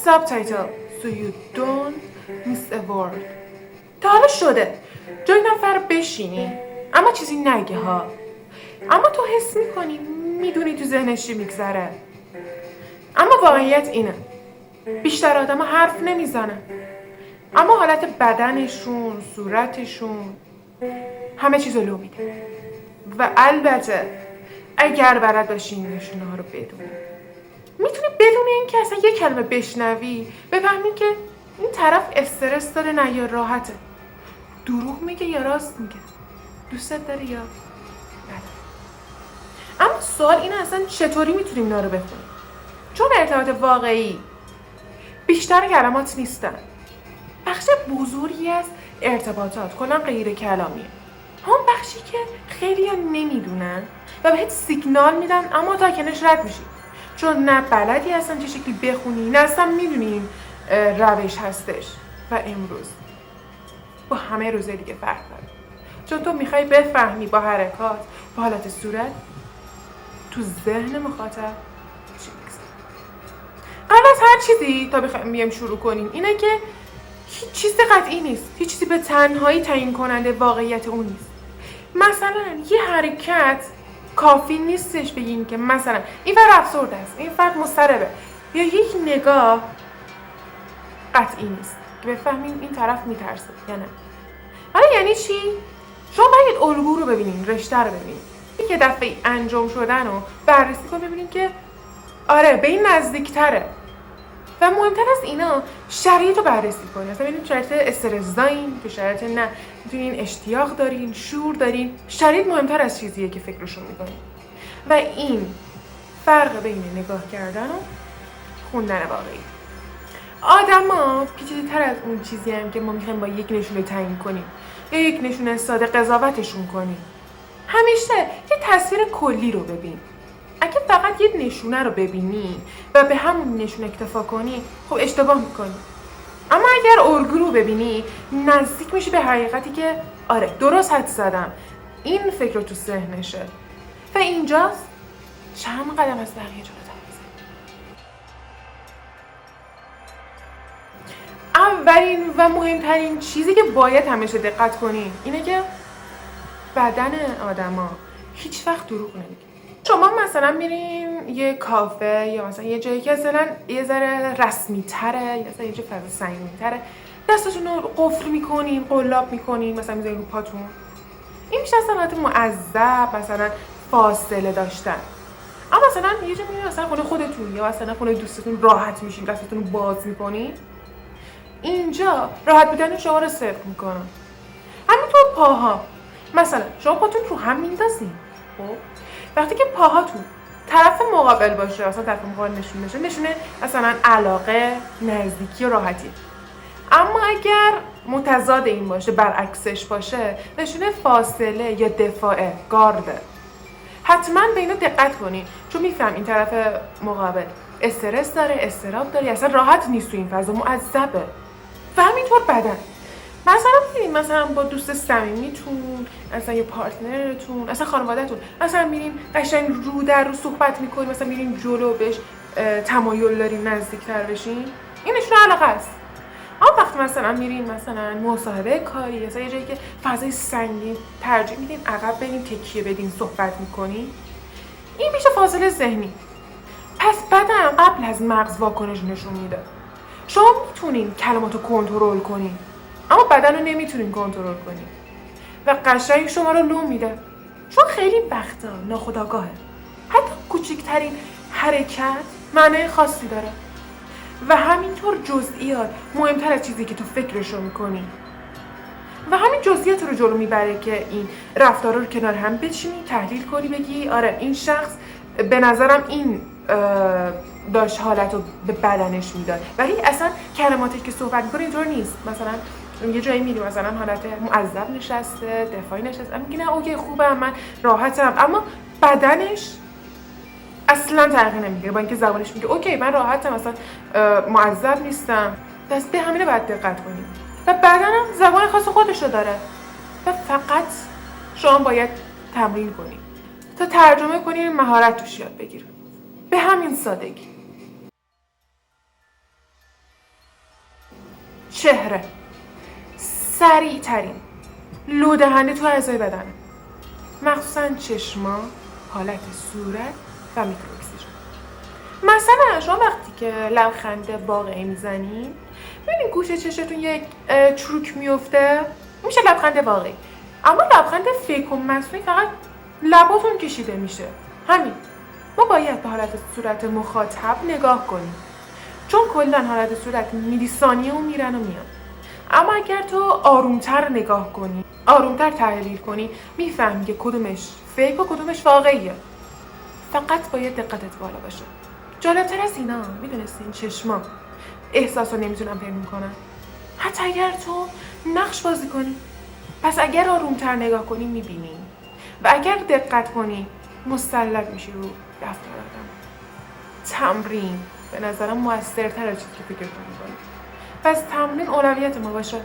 subtitle so you don't miss a word. تا حالا شده جای نفر بشینی اما چیزی نگه ها، اما تو حس میکنی میدونی تو ذهنش چی میگذره، اما واقعیت اینه بیشتر آدم حرف نمیزنن اما حالت بدنشون، صورتشون، همه چیز رو لو میده. و البته اگر بلد باشی این نشونه ها رو بدونی، میتونی بدون اینکه اصلا یه کلمه بشنوی بفهمی که این طرف استرس داره نه یا راحته، دروغ میگه یا راست میگه، دوستت داره یا نه. اما سوال اینه اصلا چطوری میتونیم اینا رو بخونیم، چون ارتباط واقعی بیشتر کلمات نیستن. بخش بزرگی از ارتباطات کلا غیر کلامیه، هم بخشی که خیلی ها نمیدونن و بهت سیگنال میدن اما تا کنش رد میشی، چون نه بلدی اصلا چه شکلی بخونی نه اصلا میدونی روش هستش. و امروز با همه روزه دیگه فرق داره، چون تو میخوای بفهمی با حرکات، با حالت صورت، تو ذهن مخاطب چی میگذره. قبل از هر چیزی تا بخوایم شروع کنیم اینه که هیچ چیز قطعی نیست، هیچ چیزی به تنهایی تعیین کننده واقعیت اون نیست. مثلا یه حرکت کافی نیستش بگیم که مثلا این فرد افسرده است، این فرد مضطربه، یا یک نگاه قطعی نیست که بفهمیم این طرف میترسه یا نه. حالا یعنی چی؟ شما باید الگو رو ببینین، رشته رو ببینین، یه دفعه انجام شدن رو بررسی کنیم ببینیم که آره به این نزدیکتره. و مهمتر از اینا شرایط رو بررسی کنین، مثلا ببینید شرایط استرس دارین، که شرایط نه میتونین اشتیاق دارین، شور دارین. شرایط مهمتر از چیزیه که فکرشو میکنین. و این فرق بین نگاه کردن و خوندن واقعی. آدما پیچیده‌تر از اون چیزی هم که ما میخوایم با یک نشونه تعیین کنیم یا یک نشونه ساده قضاوتشون کنیم. همیشه یه تصویر کلی رو ببین. اگه فقط یه نشونه رو ببینی و به همون نشونه اکتفا کنی، خب اشتباه میکنی. اما اگر الگو رو ببینی نزدیک میشی به حقیقتی که آره درست حد زدم، این فکر رو تو ذهنشه. و اینجاست چند قدم از بقیه جلوتر میزنی. اولین و مهمترین چیزی که باید همیشه دقت کنی اینه که بدن آدما هیچ وقت دروغ نمیگه. شما مثلا میرین یه کافه یا مثلا یه جایی که مثلا یه ذره رسمی تره یا مثلا یه جای فضا صمیمی تره، دستتون رو قفل میکنین، قلاب میکنین، مثلا میذارین رو پاتون. این میشه اصلا حالت معذب، مثلا فاصله داشتن. اما مثلا یه جا میرین مثلا خونه خودتون یا مثلا خونه دوستتون راحت میشین، دستتون رو باز میکنین، اینجا راحت بودن شما رو صدق میکنن. همینطور پاها، مثلا شما پاتون رو هم میندازین، خب وقتی که پاهاتون طرف مقابل باشه، مثلا طرف مقابل نشون بشه، نشونه مثلا علاقه، نزدیکی و راحتی. اما اگر متضاد این باشه، برعکسش باشه، نشونه فاصله یا دفاعه، گارده. حتما به اینو دقت کنین، چون میفهم این طرف مقابل استرس داره، استراب داره، اصلا راحت نیست تو این فضا، معذبه. و همینطور بدن، مثلا میرین مثلا با دوست صمیمیتون، مثلا یه پارتنرتون، مثلا خانواده‌تون، مثلا میرین قشنگ رو در رو صحبت میکنین، مثلا میرین جلو بهش تمایل دارین نزدیکتر بشین، این نشونه علاقه است. اما وقتی مثلا میرین مثلا مصاحبه کاری، مثلا یه جایی که فضای سنگین، ترجیح میدین عقب برین تکیه بدین صحبت میکنین، این میشه فاصله ذهنی. پس بدن قبل از مغز واکنش نشون میده. شما میتونین کلماتو کنترل کنین اما بدن رو نمیتونین کنترل کنین و قشنگ شما رو لو میده، چون خیلی وقتا ناخودآگاهه. حتی کوچکترین حرکت معنی خاصی داره و همینطور جزئیات مهمتر از چیزی که تو فکرشو میکنی. و همین جزئیات رو جلو میبره که این رفتارا رو کنار هم بچینی، تحلیل کنی، بگی آره این شخص به نظرم این داشت حالت رو به بدنش میداد، ولی اصلا کلماتی که صحبت میکنه اینطور نیست. مثلا یه جایی میری مثلا حالت معذب نشسته، دفاعی نشسته، میگه نه اوکی خوبم، من راحتم، اما بدنش اصلا تغییر نمیگیره، با اینکه زبانش میگه اوکی من راحتم، مثلا معذب نیستم. دست به همینه باید دقت کنیم. و بدنم زبان خاص خودشو داره و فقط شما باید تمرین کنی تا ترجمه کنی، مهارت توش یاد بگیری. به همین سادگی. چهره، سریع ترین لودهنده تو اعضای بدنه، مخصوصا چشما، حالت صورت و میکروکسیژن. مثلا شما وقتی که لبخند واقعی میزنین ببینین گوشه چشتون یک چروک میفته، میشه لبخند واقعی. اما لبخند فیک و مصنوعی فقط لباتون کشیده میشه. همین. ما باید به حالت صورت مخاطب نگاه کنیم، چون کلا حالت صورت میلی ثانیه و میرن و میان. اما اگر تو آرومتر نگاه کنی، آرومتر تحلیل کنی، میفهمی که کدومش فیک و کدومش واقعیه. فقط باید دقتت بالا باشه. جالبتر از اینا میدونستین چشما احساس رو نمیتونن پیدا کنن، حتی اگر تو نقش بازی کنی. پس اگر آرومتر نگاه کنی میبینی و اگر دقت کنی مسلط میشی رو رفتار آدم. تمرین به نظرم موثرتر از چیزی که فکر کنی. پس تمرین اولویت ما باشه.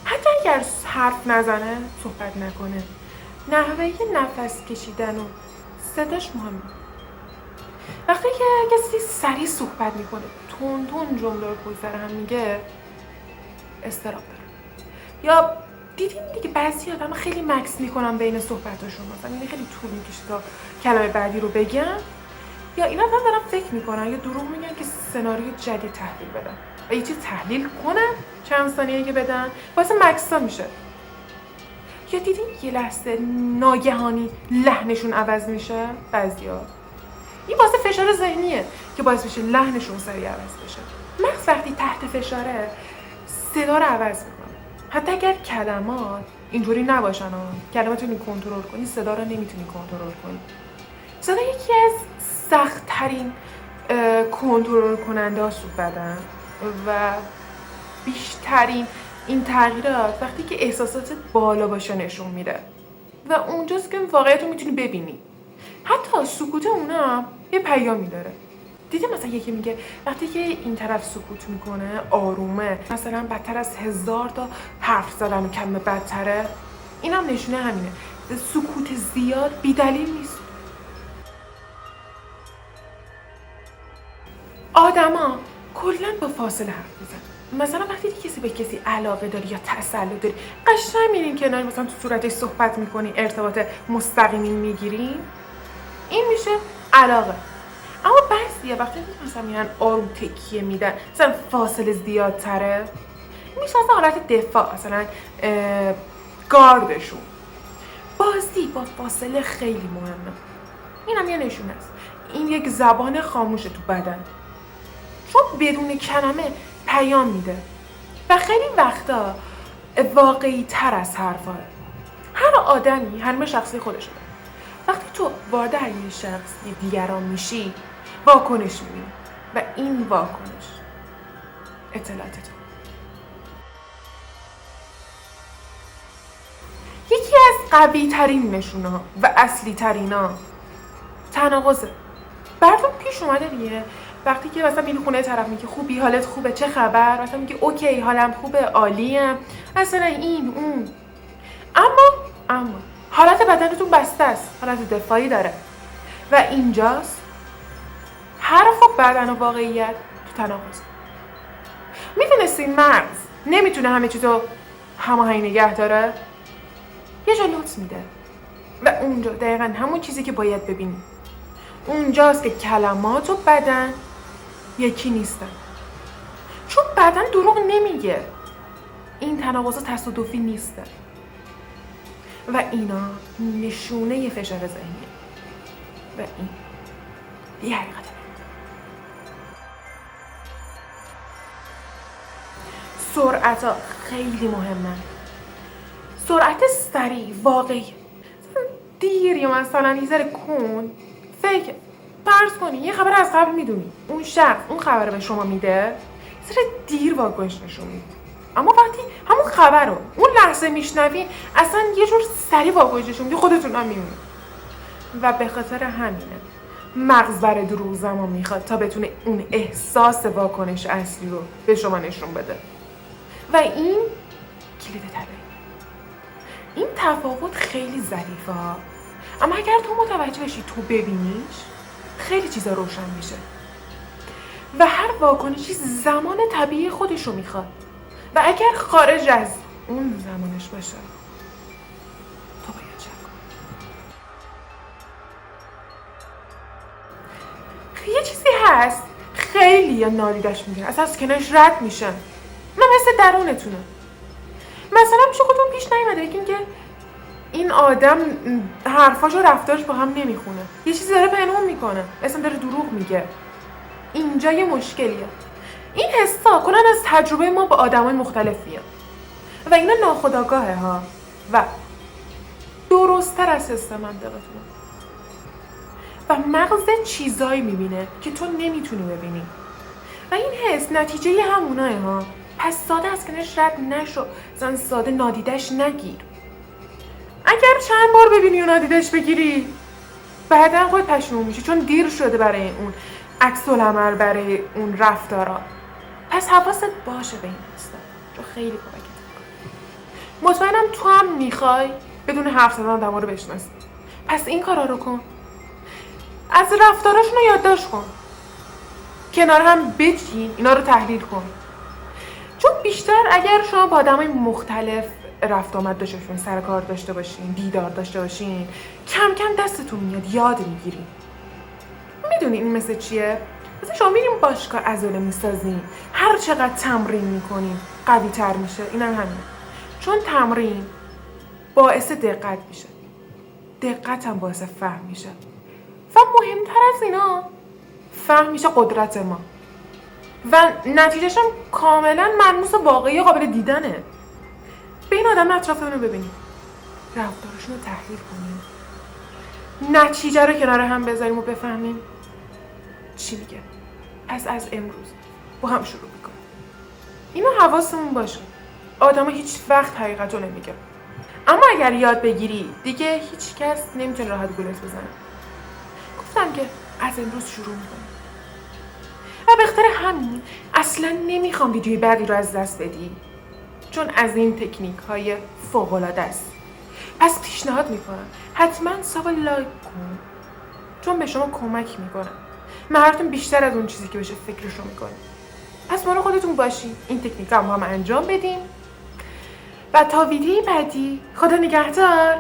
حتی اگر حرف نزنه، صحبت نکنه، نحوه نفس کشیدن و صداش مهمه. وقتی که کسی سریع صحبت میکنه، تون جمله رو پشت سر هم میگه، اضطراب داره. یا دیدین دیگه بعضی آدم خیلی مکث میکنن بین صحبتاشون، مثلا خیلی طول میکشه تا کلمه بعدی رو بگن، یا اینا هم دارن فکر میکنن یا دروغ میگن که سناریو جدید تحلیل بدن و یه چیز تحلیل کنن چند ثانیه که بدن واسه مکثا میشه. یا دیدین یه لحظه ناگهانی لحنشون عوض میشه بعضیا. این واسه فشار ذهنیه که باعث میشه لحنشون سریع عوض بشه. مغز وقتی تحت فشاره صدا رو عوض میکنه، حتی اگر کلمات اینجوری نباشن. کلمات رو کنترل کنی، صدا رو نمیتونی کنترل کنی. صدا یکی از سخت ترین کنترل کننده ها تو بدن و بیشترین این تغییرات وقتی که احساسات بالا باشه نشون میده و اونجاست که واقعیت رو میتونی ببینی. حتی سکوت اونا یه پیامی داره. دیدی مثلا یکی میگه وقتی که این طرف سکوت میکنه آرومه، مثلا بدتر از 1000 تا حرف زدن و کلمه بدتره. اینم نشونه همینه. سکوت زیاد بی‌دلیل نیست. آدما کلا با فاصله حرف میزنن. مثلا وقتی کسی به کسی علاقه داری یا تسلط داری، قشنگ میرین کنار، مثلا تو صورتش صحبت میکنی، ارتباط مستقیمی میگیرین، این میشه علاقه. اما بعضیه وقتی مثلا میرن آروم تکیه میدن، مثلا فاصله زیادتره، میشه مثلا حالت دفاع، مثلا گاردشون. بازی با فاصله خیلی مهمه. این هم یه نشونه است. این یک زبان خاموشه تو بدن، چون بدون کلمه پیام میده و خیلی وقتا واقعی تر از حرفاه. هر آدمی حرم شخصی خودش داره. وقتی تو وارد حرم شخصی دیگران میشی واکنش میبینی و این واکنش اطلاعات تو. یکی از قوی ترین نشونه ها و اصلی ترین ها تناقضه. براتون پیش اومده دیگه وقتی که مثلا میری خونه طرف میگه خوبی، حالت خوبه، چه خبر؟ مثلا میگه اوکی، حالم خوبه، عالیم، مثلا این اون. اما حالت بدنتون بسته است، حالت دفاعی داره و اینجاست حرف و بدن و واقعیت تو تناقض. میدونستین مغز نمیتونه همه چیزو هماهنگ نگه داره؟ یه جا لطف میده و اونجا دقیقا همون چیزی که باید ببینی. اونجاست که کلمات و بدن یکی نیستن، چون بدن دروغ نمیگه. این تناقض تصادفی نیسته و اینا نشونه فشار ذهنیه و این یه حقیقته. سرعت ها خیلی مهمه. سرعت سریع واقعی، دیر یا مثلا یه ذره کن فکر. فرض کنی یه خبر از قبل میدونی، اون شخص اون خبر به شما میده، ذره دیر واکنش نشون میده. اما وقتی همون خبر رو اون لحظه میشنوی اصلا یه جور سریع واکنش نشون میدی، خودتون هم میمونی. و به خاطر همینه مغز برای دروغ زمان میخواد تا بتونه اون احساس واکنش اصلی رو به شما نشون بده و این کلید طلایی. این تفاوت خیلی ظریفه ها، اما اگر تو متوجه بشی، تو ببینیش، خیلی چیزا روشن میشه. و هر واکنشی زمان طبیعی خودش رو میخواد و اگر خارج از اون زمانش باشه تو باید چه کنی. یه چیزی هست خیلی یا نادیدش میگیرن، اصلا از کنارش رد میشن، نه مثل درونتونه. مثلا میشه خودتون پیش نیومده بگیم که این آدم حرفاش و رفتارش با هم نمیخونه، یه چیزی داره پنهون میکنه، اصلا داره دروغ میگه. اینجا یه مشکلیه. این حسا کنن از تجربه ما با آدمای مختلفیه و اینا ناخودآگاهه ها و درست‌تر از حس منطقتونه و مغز چیزایی میبینه که تو نمیتونی ببینی و این حس نتیجه هموناه ها. پس ساده از کنارش رد نشو، زن ساده نادیدش نگیر. اگر چند بار ببینی و نادیدش بگیری بعدا خود پشیمون میشی، چون دیر شده برای اون عکس العمل، برای اون رفتارا. پس حواست باشه به این هستا، چون خیلی کمکت میکنه. مطمئنم تو هم میخوای بدون حرف زدن آدما رو بشناسی، پس این کارا رو کن. از رفتاراشون رو یادداشت کن، کنار هم بچین، اینا رو تحلیل کن. چون بیشتر اگر شما با آدمای مختلف رفت آمد داشته باشین، سر کار داشته باشین، دیدار داشته باشین، کم کم دستتون میاد، یاد میگیرین. میدونی این مثل چیه؟ مثل شما میریم باشگاه عضله میسازین، هر چقدر تمرین میکنین قوی تر میشه. اینم همینه، چون تمرین باعث دقت میشه، دقت هم باعث فهم میشه و مهمتر از اینا فهم میشه قدرت ما و نتیجهش هم کاملا ملموس و واقعی قابل دیدنه. به این آدم اطرافمون رو ببینیم، رفتارشون رو تحلیل کنیم، نتیجه رو کنار هم بذاریم و بفهمیم چی میگه. پس از امروز با هم شروع میکنیم. اینو حواسمون باشه، آدم هیچ وقت حقیقت رو نمیگه، اما اگر یاد بگیری دیگه هیچ کس نمیتونه راحت گولت بزنه. گفتم که از امروز شروع میکنیم و به خاطر همین اصلا نمیخوام ویدیوی بعدی رو از دست بدی، چون از این تکنیک های فوق العاده است. پس پیشنهاد میکنم حتما ساب لایک کن، چون به شما کمک میکنه مهارتون بیشتر از اون چیزی که بشه فکرشو میکنی. پس برای خودتون باشین، این تکنیک هم انجام بدیم و تا ویدیوی بعدی خدا نگهدار.